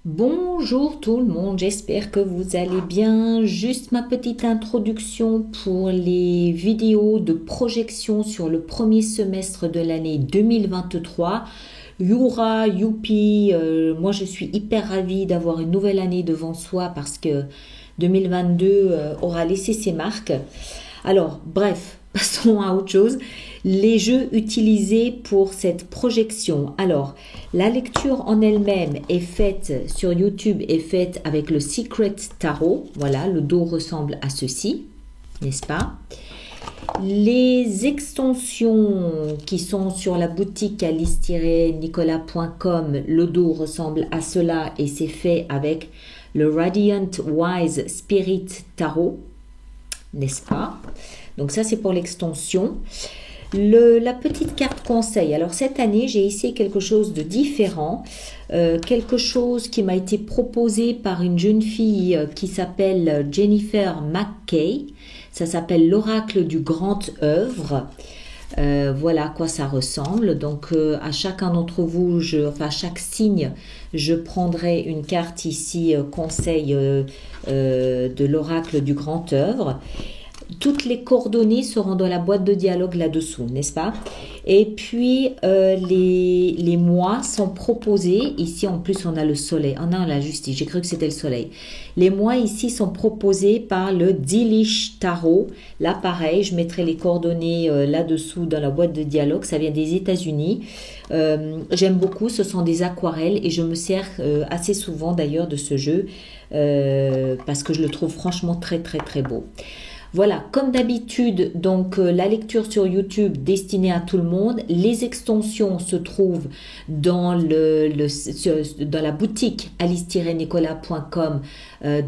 Bonjour tout le monde, j'espère que vous allez bien. Juste ma petite introduction pour les vidéos de projection sur le premier semestre de l'année 2023. Youra, youpi, moi je suis hyper ravie d'avoir une nouvelle année devant soi parce que 2022 aura laissé ses marques. Alors, bref, passons à autre chose. Les jeux utilisés pour cette projection. Alors, la lecture en elle-même est faite sur YouTube, est faite avec le Secret Tarot. Voilà, le dos ressemble à ceci, n'est-ce pas? Les extensions qui sont sur la boutique alice-nicolas.com, le dos ressemble à cela et c'est fait avec le Radiant Wise Spirit Tarot, n'est-ce pas? Donc ça c'est pour l'extension. La petite carte conseil. Alors cette année, j'ai essayé quelque chose de différent, quelque chose qui m'a été proposé par une jeune fille qui s'appelle Jennifer McKay. Ça s'appelle l'oracle du grand œuvre. Voilà à quoi ça ressemble. Donc à chacun d'entre vous, à chaque signe, je prendrai une carte ici conseil de l'oracle du grand œuvre. Toutes les coordonnées seront dans la boîte de dialogue là-dessous, n'est-ce pas? Et puis, les mois sont proposés. Ici, en plus, on a le soleil. Oh non, la justice, j'ai cru que c'était le soleil. Les mois ici sont proposés par le Delish Tarot. Là, pareil, je mettrai les coordonnées là-dessous dans la boîte de dialogue. Ça vient des États-Unis. J'aime beaucoup, ce sont des aquarelles et je me sers assez souvent d'ailleurs de ce jeu parce que je le trouve franchement très, très, très beau. Voilà, comme d'habitude, donc la lecture sur YouTube destinée à tout le monde. Les extensions se trouvent dans dans la boutique alice-nicolas.com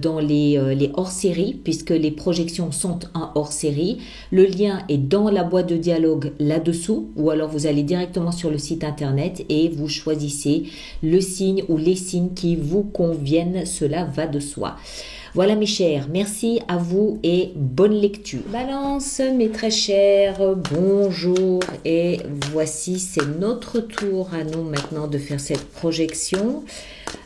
dans les hors-séries, puisque les projections sont en hors-série. Le lien est dans la boîte de dialogue là-dessous, ou alors vous allez directement sur le site internet et vous choisissez le signe ou les signes qui vous conviennent. Cela va de soi. Voilà mes chers, merci à vous et bonne lecture. Balance mes très chers, bonjour et voici c'est notre tour à nous maintenant de faire cette projection.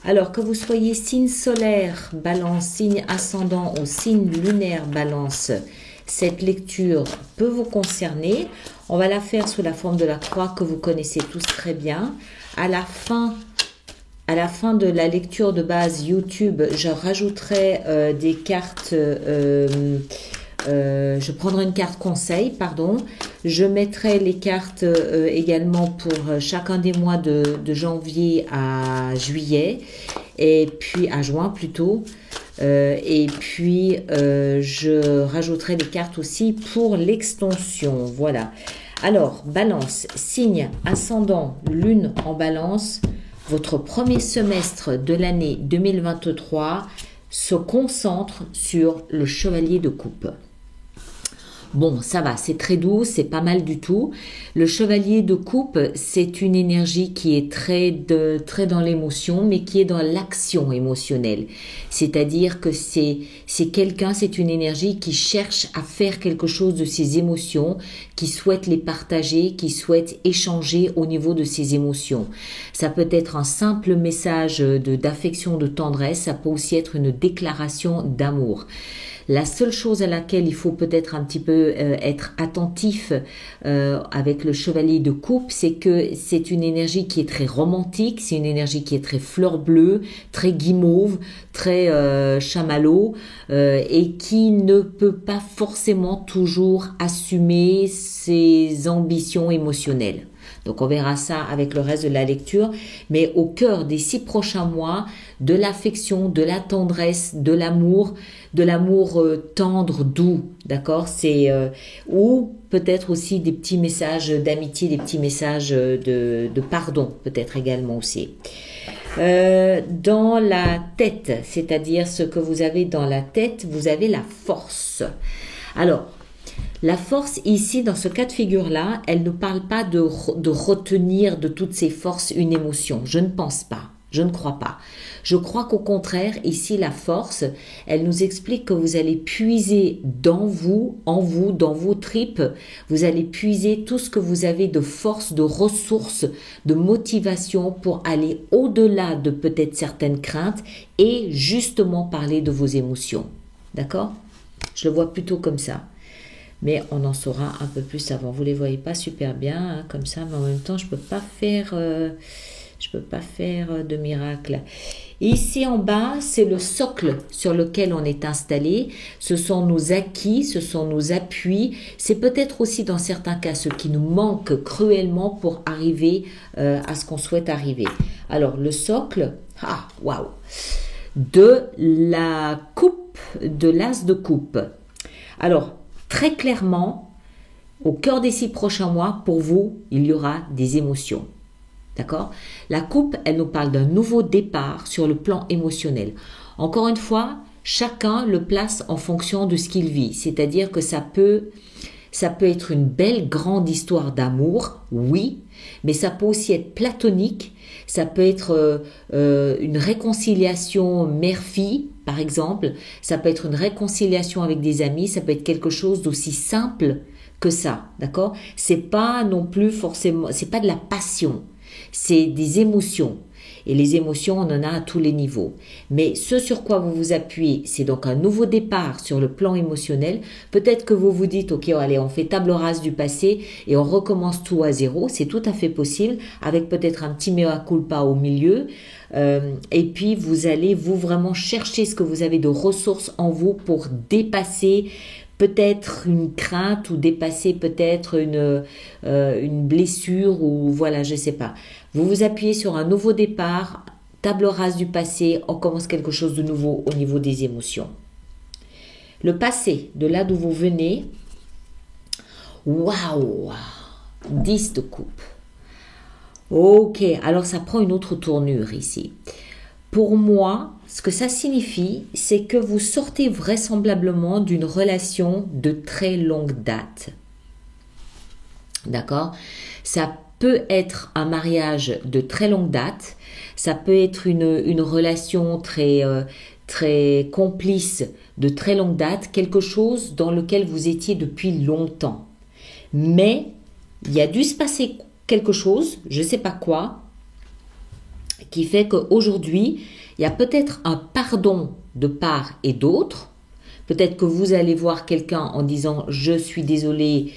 Alors que vous soyez signe solaire, balance, signe ascendant ou signe lunaire, balance, cette lecture peut vous concerner. On va la faire sous la forme de la croix que vous connaissez tous très bien. À la fin de la lecture de base YouTube, je rajouterai des cartes, je prendrai une carte conseil, pardon. Je mettrai les cartes également pour chacun des mois de janvier à juillet, et puis à juin plutôt. Et puis, je rajouterai des cartes aussi pour l'extension. Voilà. Alors, balance, signe ascendant, lune en balance. Votre premier semestre de l'année 2023 se concentre sur le chevalier de coupe. Bon, ça va, c'est très doux, c'est pas mal du tout. Le chevalier de coupe, c'est une énergie qui est très dans l'émotion, mais qui est dans l'action émotionnelle. C'est-à-dire que c'est une énergie qui cherche à faire quelque chose de ses émotions, qui souhaite les partager, qui souhaite échanger au niveau de ses émotions. Ça peut être un simple message d'affection, de tendresse, ça peut aussi être une déclaration d'amour. La seule chose à laquelle il faut peut-être un petit peu être attentif avec le chevalier de coupe, c'est que c'est une énergie qui est très romantique, c'est une énergie qui est très fleur bleue, très guimauve, très chamallow et qui ne peut pas forcément toujours assumer ses ambitions émotionnelles. Donc on verra ça avec le reste de la lecture, mais au cœur des 6 prochains mois, de l'affection, de la tendresse, de l'amour tendre, doux, d'accord? C'est ou peut-être aussi des petits messages d'amitié, des petits messages de pardon, peut-être également aussi. Dans la tête, c'est-à-dire ce que vous avez dans la tête, vous avez la force. Alors, la force ici, dans ce cas de figure-là, elle ne parle pas de retenir de toutes ses forces une émotion. Je ne pense pas. Je ne crois pas. Je crois qu'au contraire, ici, la force, elle nous explique que vous allez puiser dans vous, en vous, dans vos tripes, vous allez puiser tout ce que vous avez de force, de ressources, de motivation pour aller au-delà de peut-être certaines craintes et justement parler de vos émotions. D'accord? Je le vois plutôt comme ça. Mais on en saura un peu plus avant. Vous ne les voyez pas super bien, hein, comme ça, mais en même temps, je ne peux pas faire de miracle. Ici en bas, c'est le socle sur lequel on est installé. Ce sont nos acquis, ce sont nos appuis. C'est peut-être aussi dans certains cas ce qui nous manque cruellement pour arriver à ce qu'on souhaite arriver. Alors le socle, waouh, de la coupe, de l'as de coupe. Alors très clairement, au cœur des 6 prochains mois, pour vous, il y aura des émotions. D'accord? La coupe, elle nous parle d'un nouveau départ sur le plan émotionnel. Encore une fois, chacun le place en fonction de ce qu'il vit. C'est-à-dire que ça peut être une belle grande histoire d'amour, oui, mais ça peut aussi être platonique. Ça peut être une réconciliation mère-fille, par exemple. Ça peut être une réconciliation avec des amis. Ça peut être quelque chose d'aussi simple que ça, d'accord? C'est pas non plus forcément, c'est pas de la passion. C'est des émotions. Et les émotions, on en a à tous les niveaux. Mais ce sur quoi vous vous appuyez, c'est donc un nouveau départ sur le plan émotionnel. Peut-être que vous vous dites, ok, allez, on fait table rase du passé et on recommence tout à zéro. C'est tout à fait possible, avec peut-être un petit mea culpa au milieu. Et puis, vous allez, vraiment chercher ce que vous avez de ressources en vous pour dépasser peut-être une crainte ou dépasser peut-être une blessure ou voilà, je sais pas. Vous vous appuyez sur un nouveau départ, table rase du passé, on commence quelque chose de nouveau au niveau des émotions. Le passé, de là d'où vous venez, waouh, 10 de coupe. Ok, alors ça prend une autre tournure ici. Pour moi, ce que ça signifie, c'est que vous sortez vraisemblablement d'une relation de très longue date. D'accord? Ça peut être un mariage de très longue date, ça peut être une relation très complice de très longue date, quelque chose dans lequel vous étiez depuis longtemps. Mais il a dû se passer quelque chose, je ne sais pas quoi, qui fait qu'aujourd'hui, il y a peut-être un pardon de part et d'autre. Peut-être que vous allez voir quelqu'un en disant « je suis désolé,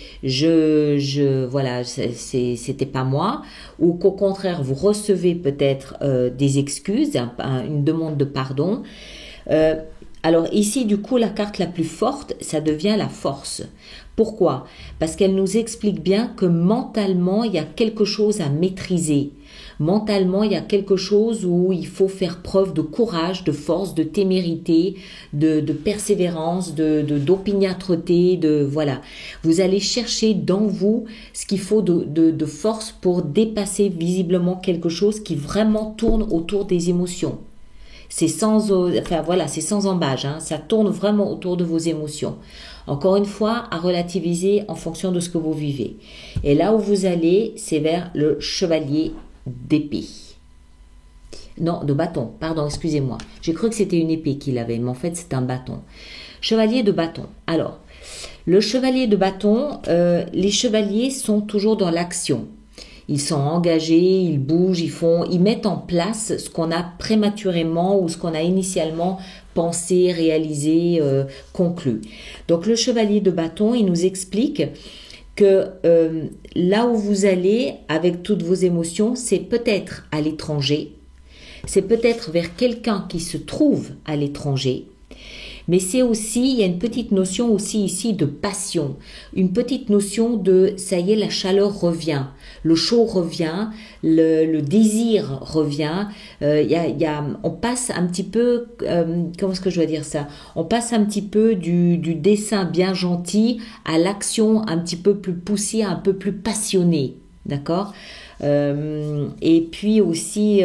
voilà, c'était pas moi », ou qu'au contraire, vous recevez peut-être des excuses, une demande de pardon. Alors ici, du coup, la carte la plus forte, ça devient la force. Pourquoi? Parce qu'elle nous explique bien que mentalement, il y a quelque chose à maîtriser. Mentalement, il y a quelque chose où il faut faire preuve de courage, de force, de témérité, de persévérance, d'opiniâtreté, voilà. Vous allez chercher dans vous ce qu'il faut de force pour dépasser visiblement quelque chose qui vraiment tourne autour des émotions. C'est sans embâche, hein, ça tourne vraiment autour de vos émotions. Encore une fois, à relativiser en fonction de ce que vous vivez. Et là où vous allez, c'est vers le chevalier d'épée. Non, de bâton, pardon, excusez-moi. J'ai cru que c'était une épée qu'il avait, mais en fait c'est un bâton. Chevalier de bâton. Alors, le chevalier de bâton, les chevaliers sont toujours dans l'action. Ils sont engagés, ils bougent, ils mettent en place ce qu'on a prématurément ou ce qu'on a initialement pensé, réalisé, conclu. Donc le chevalier de bâton, il nous explique que là où vous allez avec toutes vos émotions, c'est peut-être à l'étranger, c'est peut-être vers quelqu'un qui se trouve à l'étranger, mais c'est aussi, il y a une petite notion aussi ici de passion, une petite notion de, ça y est, la chaleur revient, le chaud revient, le désir revient, on passe un petit peu, comment est-ce que je dois dire ça? On passe un petit peu du dessin bien gentil à l'action un petit peu plus poussée, un peu plus passionnée, d'accord? Et puis aussi,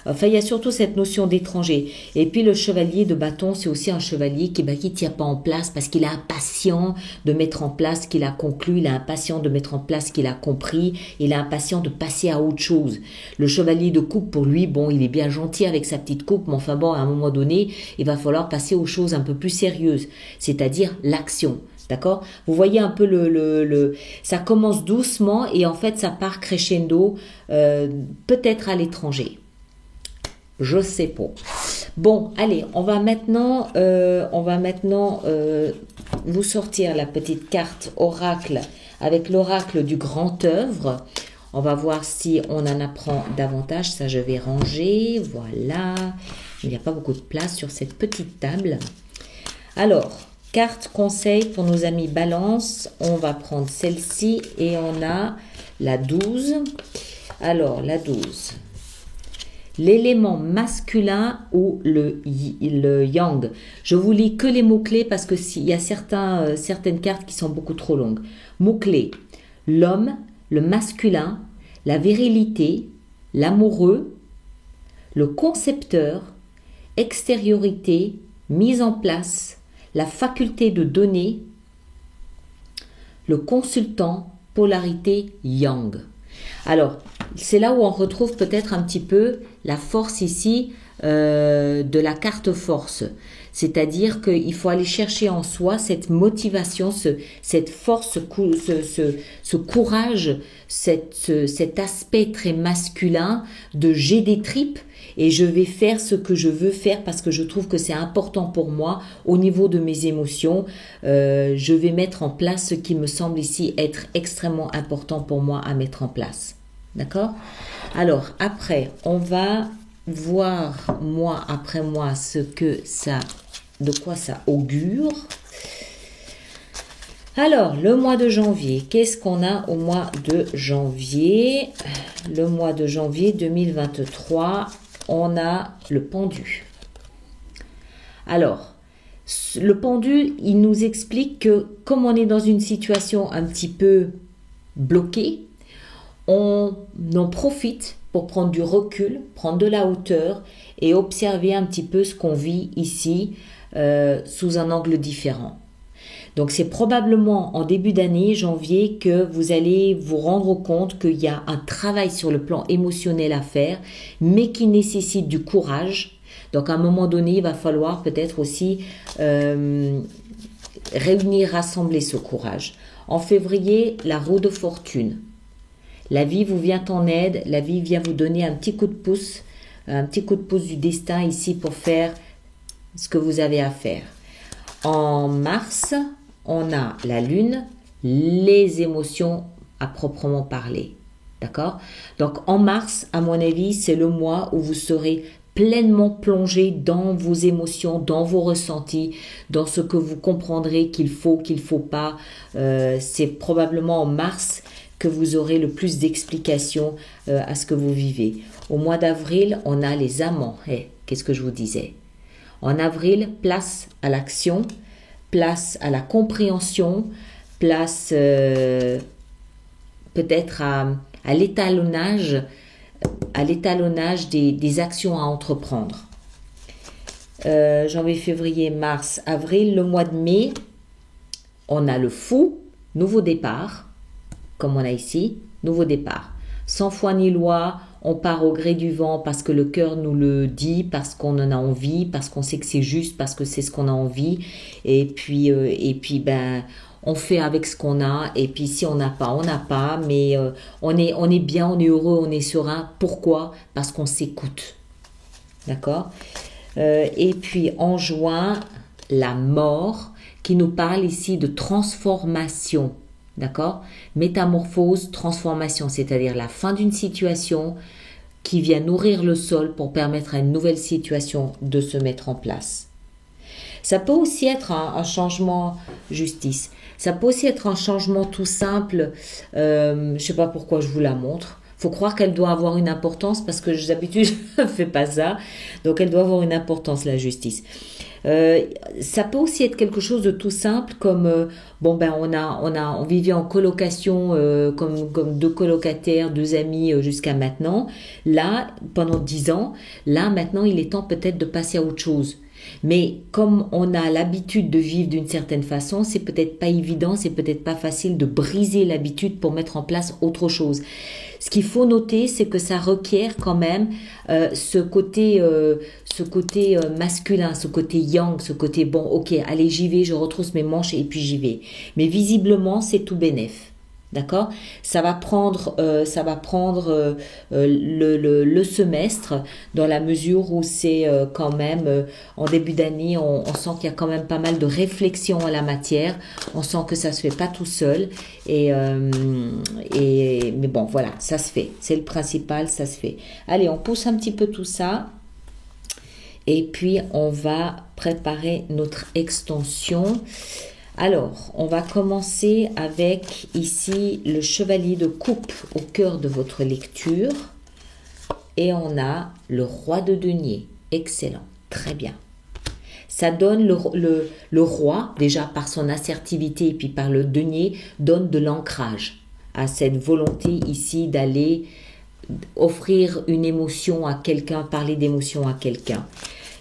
enfin, il y a surtout cette notion d'étranger. Et puis le chevalier de bâton, c'est aussi un chevalier qui tient pas en place parce qu'il est impatient de mettre en place ce qu'il a conclu, il est impatient de mettre en place ce qu'il a compris, il est impatient de passer à autre chose. Le chevalier de coupe, pour lui, bon, il est bien gentil avec sa petite coupe, mais enfin bon, à un moment donné, il va falloir passer aux choses un peu plus sérieuses, c'est-à-dire l'action. D'accord? Vous voyez un peu ça commence doucement et en fait ça part crescendo, peut-être à l'étranger. Je sais pas. Bon, allez, on va maintenant vous sortir la petite carte oracle avec l'oracle du grand œuvre. On va voir si on en apprend davantage. Ça, je vais ranger. Voilà. Il n'y a pas beaucoup de place sur cette petite table. Alors, carte conseil pour nos amis Balance. On va prendre celle-ci et on a la 12. Alors, la 12. L'élément masculin ou le yang. Je vous lis que les mots-clés parce que il y a certaines cartes qui sont beaucoup trop longues. Mots-clés. L'homme, le masculin, la virilité, l'amoureux, le concepteur, extériorité, mise en place, la faculté de donner, le consultant, polarité yang. Alors, c'est là où on retrouve peut-être un petit peu la force ici de la carte force. C'est-à-dire qu'il faut aller chercher en soi cette motivation, cette force, ce courage, cet aspect très masculin de j'ai des tripes et je vais faire ce que je veux faire parce que je trouve que c'est important pour moi au niveau de mes émotions. Je vais mettre en place ce qui me semble ici être extrêmement important pour moi à mettre en place. D'accord? Alors, après, on va voir mois après mois de quoi ça augure. Alors, le mois de janvier, qu'est-ce qu'on a au mois de janvier? Le mois de janvier 2023, on a le pendu. Alors, le pendu, il nous explique que comme on est dans une situation un petit peu bloquée, on en profite pour prendre du recul, prendre de la hauteur et observer un petit peu ce qu'on vit ici sous un angle différent. Donc c'est probablement en début d'année, janvier, que vous allez vous rendre compte qu'il y a un travail sur le plan émotionnel à faire, mais qui nécessite du courage. Donc à un moment donné, il va falloir peut-être aussi réunir, rassembler ce courage. En février, la roue de fortune. La vie vous vient en aide, la vie vient vous donner un petit coup de pouce du destin ici pour faire ce que vous avez à faire. En mars, on a la lune, les émotions à proprement parler. D'accord? Donc en mars, à mon avis, c'est le mois où vous serez pleinement plongé dans vos émotions, dans vos ressentis, dans ce que vous comprendrez qu'il faut pas. C'est probablement en mars que vous aurez le plus d'explications à ce que vous vivez. Au mois d'avril, on a les amants. Qu'est-ce que je vous disais? En avril, place à l'action, place à la compréhension, place peut-être à l'étalonnage des actions à entreprendre. Janvier, février, mars, avril, le mois de mai, on a le fou, nouveau départ, comme on a ici, nouveau départ. Sans foi ni loi, on part au gré du vent parce que le cœur nous le dit, parce qu'on en a envie, parce qu'on sait que c'est juste, parce que c'est ce qu'on a envie. Et puis on fait avec ce qu'on a. Et puis si on n'a pas, on n'a pas. Mais on est bien, on est heureux, on est serein. Pourquoi? Parce qu'on s'écoute. D'accord? Et puis en juin, la mort qui nous parle ici de transformation. D'accord? Métamorphose, transformation, c'est-à-dire la fin d'une situation qui vient nourrir le sol pour permettre à une nouvelle situation de se mettre en place. Ça peut aussi être un changement justice. Ça peut aussi être un changement tout simple. Je ne sais pas pourquoi je vous la montre. Il faut croire qu'elle doit avoir une importance parce que d'habitude je ne fais pas ça. Donc elle doit avoir une importance, la justice. Ça peut aussi être quelque chose de tout simple comme bon ben on vivait en colocation comme deux colocataires, deux amis jusqu'à maintenant. Là, pendant 10 ans, là maintenant il est temps peut-être de passer à autre chose. Mais comme on a l'habitude de vivre d'une certaine façon, c'est peut-être pas évident, c'est peut-être pas facile de briser l'habitude pour mettre en place autre chose. Ce qu'il faut noter, c'est que ça requiert quand même ce côté masculin, ce côté yang, ce côté bon, ok, allez, j'y vais, je retrousse mes manches et puis j'y vais. Mais visiblement, c'est tout bénef. D'accord? Ça va prendre le semestre dans la mesure où c'est quand même en début d'année, on sent qu'il y a quand même pas mal de réflexion en la matière. On sent que ça se fait pas tout seul mais bon voilà, ça se fait. C'est le principal, ça se fait. Allez, on pousse un petit peu tout ça et puis on va préparer notre extension. Alors, on va commencer avec ici le chevalier de coupe au cœur de votre lecture. Et on a le roi de denier. Excellent, très bien. Ça donne le roi, déjà par son assertivité et puis par le denier, donne de l'ancrage à cette volonté ici d'aller offrir une émotion à quelqu'un, parler d'émotion à quelqu'un.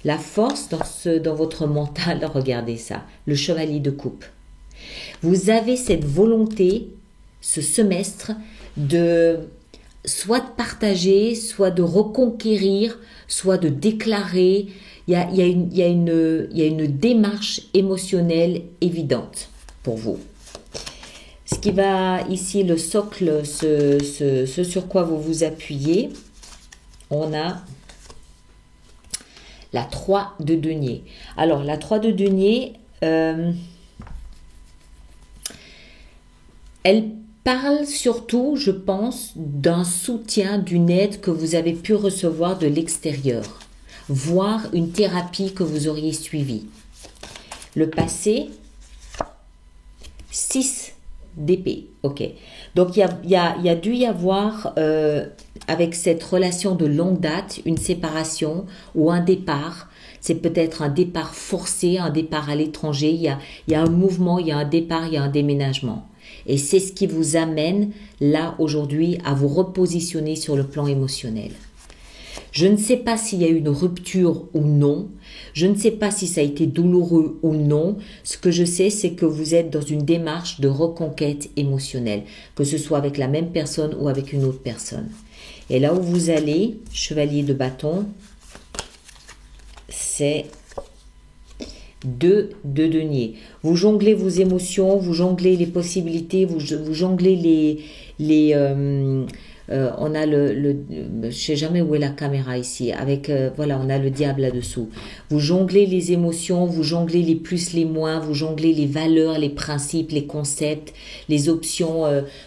La force dans votre mental, regardez ça, le chevalier de coupe. Vous avez cette volonté, ce semestre, de soit de partager, soit de reconquérir, soit de déclarer. Il y a une démarche émotionnelle évidente pour vous. Ce qui va ici, le socle, ce sur quoi vous vous appuyez, on a la 3 de denier. Alors, la 3 de denier, elle parle surtout, je pense, d'un soutien, d'une aide que vous avez pu recevoir de l'extérieur, voire une thérapie que vous auriez suivie. Le passé, 6 d'épée, ok. Donc, il y a dû y avoir, avec cette relation de longue date, une séparation ou un départ. C'est peut-être un départ forcé, un départ à l'étranger. Il y a un mouvement, il y a un départ, il y a un déménagement. Et c'est ce qui vous amène, là, aujourd'hui, à vous repositionner sur le plan émotionnel. Je ne sais pas s'il y a eu une rupture ou non. Je ne sais pas si ça a été douloureux ou non. Ce que je sais, c'est que vous êtes dans une démarche de reconquête émotionnelle, que ce soit avec la même personne ou avec une autre personne. Et là où vous allez, chevalier de bâton, c'est 2 de denier. Vous jonglez vos émotions, vous jonglez les possibilités, vous jonglez on a je sais jamais où est la caméra ici, avec voilà, on a le diable là-dessous. Vous jonglez les émotions, vous jonglez les plus, les moins, vous jonglez les valeurs, les principes, les concepts, les options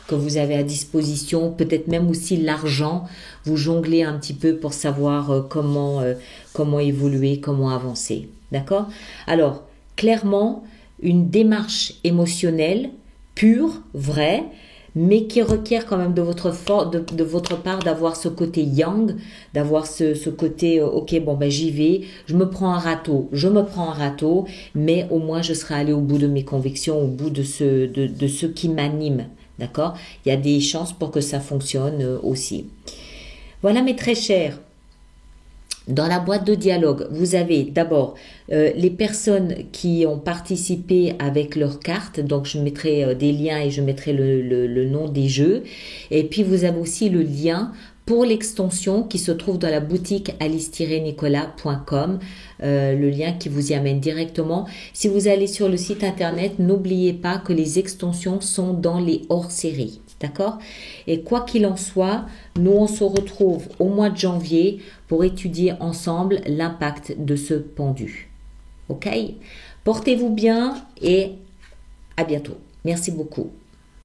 que vous avez à disposition, peut-être même aussi l'argent. Vous jonglez un petit peu pour savoir comment évoluer, comment avancer. D'accord? Alors, clairement, une démarche émotionnelle, pure, vraie, mais qui requiert quand même de votre part d'avoir ce côté yang, d'avoir ce côté ok, bon ben j'y vais, je me prends un râteau, mais au moins je serai allé au bout de mes convictions, au bout de ce qui m'anime, d'accord? Il y a des chances pour que ça fonctionne aussi. Voilà mes très chers. Dans la boîte de dialogue, vous avez d'abord les personnes qui ont participé avec leurs cartes, donc je mettrai des liens et je mettrai le nom des jeux. Et puis vous avez aussi le lien pour l'extension qui se trouve dans la boutique alice-nicolas.com, le lien qui vous y amène directement. Si vous allez sur le site internet, n'oubliez pas que les extensions sont dans les hors-séries. D'accord? Et quoi qu'il en soit, nous on se retrouve au mois de janvier pour étudier ensemble l'impact de ce pendu. Ok? Portez-vous bien et à bientôt. Merci beaucoup.